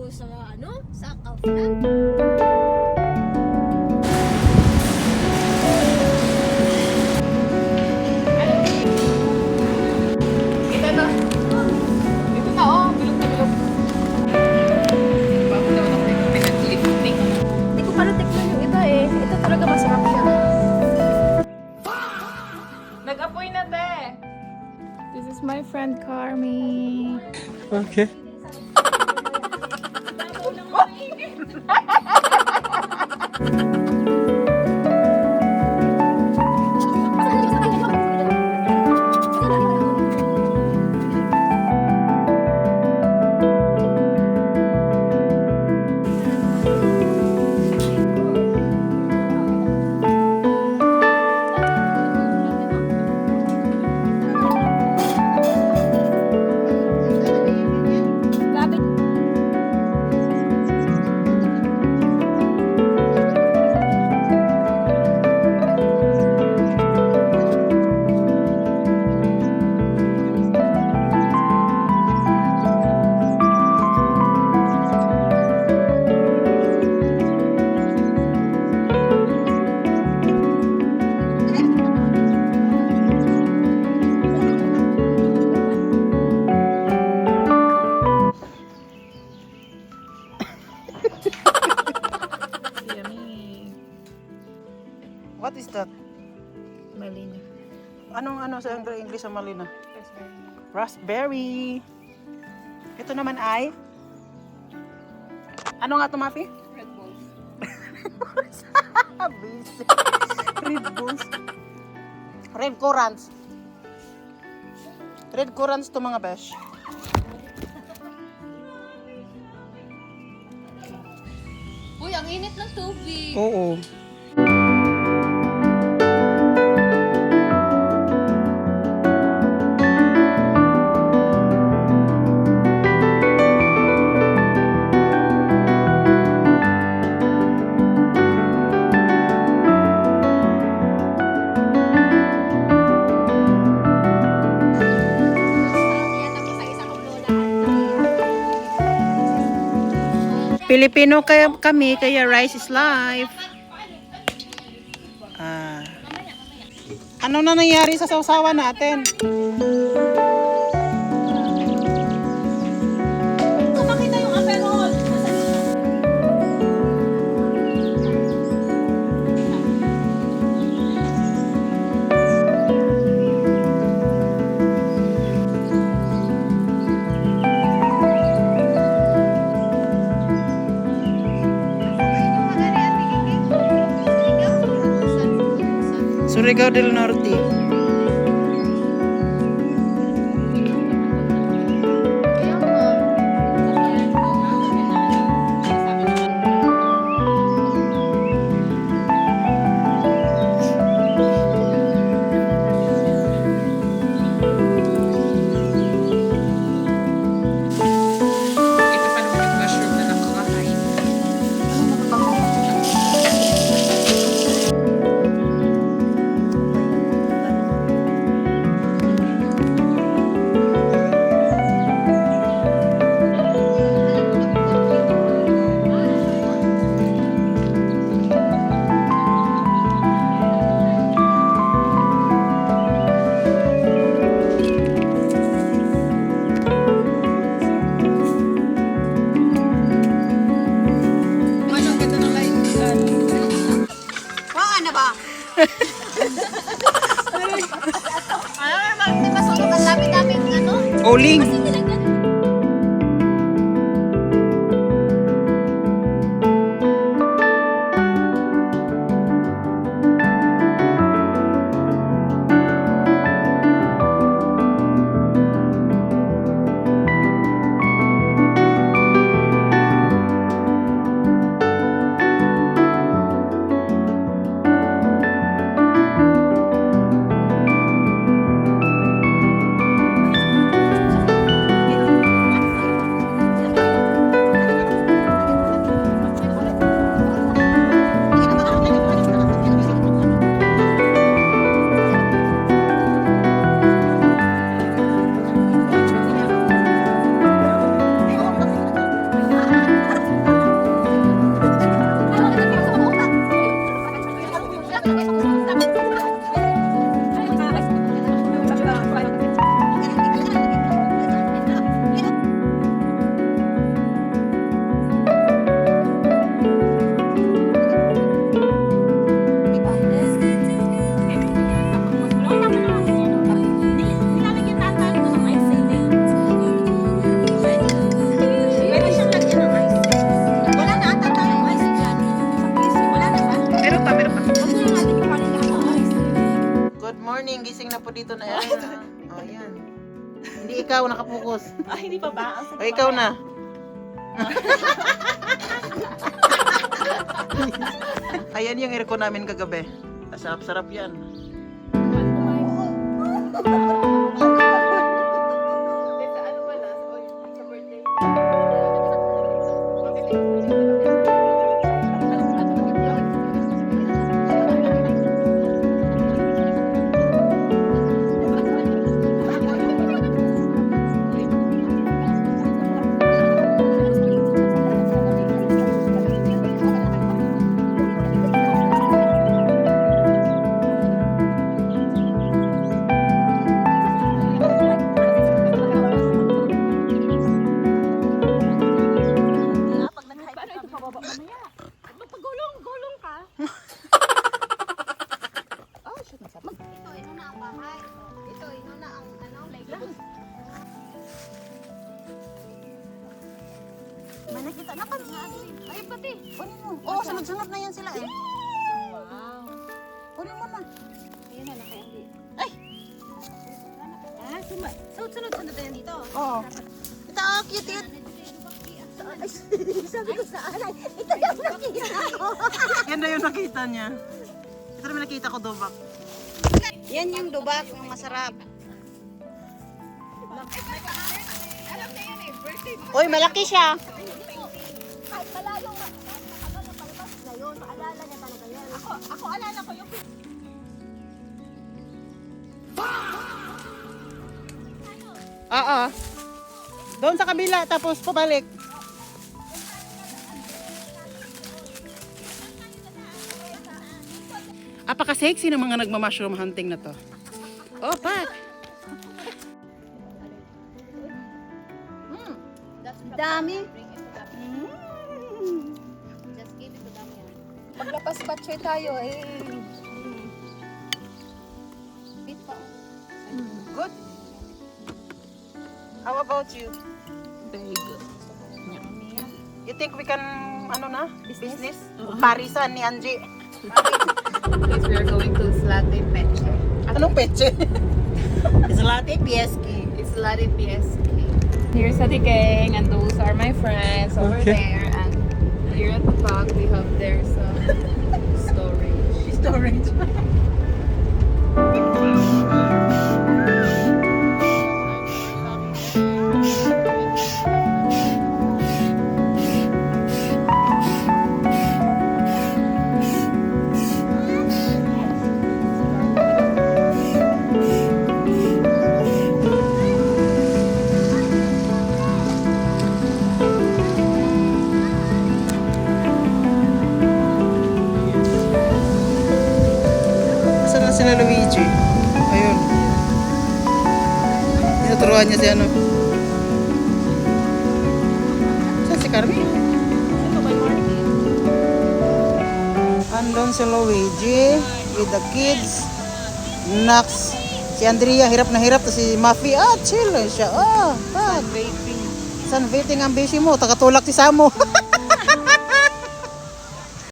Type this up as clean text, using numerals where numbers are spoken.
sa ano, sa Kaufland. Ito na. Ito na oh, bilog na bilog. Bago naman ako pinag-lifting. Hindi ko pa natikman yung iba eh. Ito talaga masarap siya. Nag-apoy na te. This is my friend Carmi. Okay. Yummy. What is that? Malina. Anong sa English sa malina? Raspberry. Ito naman ay? Ano nga ito, Mafi? Red Bulls. Red Bulls. Red Currants. Red Currants to mga besh. Uy, ang init ng tubig. Oo. Pilipino kami, kaya rice is life. Ano na nangyari sa sausawan natin? Kumakita yung aperol. Surigao del Norte. Ito pa naman yung mushroom na nakakain. Ano, ang ganda ng light. Ano ba? Ano naman, di ba sunog ang dami-daming ano? Oling. Kasi nilagyan. dito na yan. Oh, yan. Hindi ikaw nakapokus. Ay, hindi pa ba? O, ikaw na. Ayan yung aircon namin kagabi. Sarap-sarap yan. Magpagulong-gulong ka. Oh, shit, nasama. Ito, ino na ang bahay. Ito, ino na ang playground. May nakita na pa. Ay, pati. Kunin mo. Oh, sunod-sunod na yan sila eh. Wow. Kunin mo na. Ayan na, nakauwi. Ay! Ah, sunod na yan dito. Oo. Ito, oh, cute, cute. Ay, sabi ko sa alay, ito yung nakita ko. Yan na yung nakita niya. Ito naman nakita ko, Dubak. Yan yung Dubak, yung masarap. Alam na yan eh, birthday mo. Uy, malaki siya. Kahit malayong matagal na palabas na yun, maalala niya talaga yan. Ako alala ko yung Oo. Doon sa kabila, tapos pabalik. Apaka-sexy ng mga nagma-mushroom hunting na to. Oh, Pat! dami. Just give it to them yan. Maglapas batchoy tayo eh. Bit pa. Good. How about you? Very good. You think we can, ano na? Business? Parisan ni Angie. Because we are going to Slate Peche. Anong peche? Islate Pieski. It's Slate PSK. Here's Ate Keng and those are my friends over there. And here at the back we have there's storage. Storage. Saan na sila Luigi? Ayun. Tinuturuan niya si ano. Saan si Carmi? Andon si Luigi with the kids. Nax. Si Andrea hirap na hirap. Tapos si Mafi, chill lang siya. Pag. Sunbathing ang busy mo. Takatulak si Samo.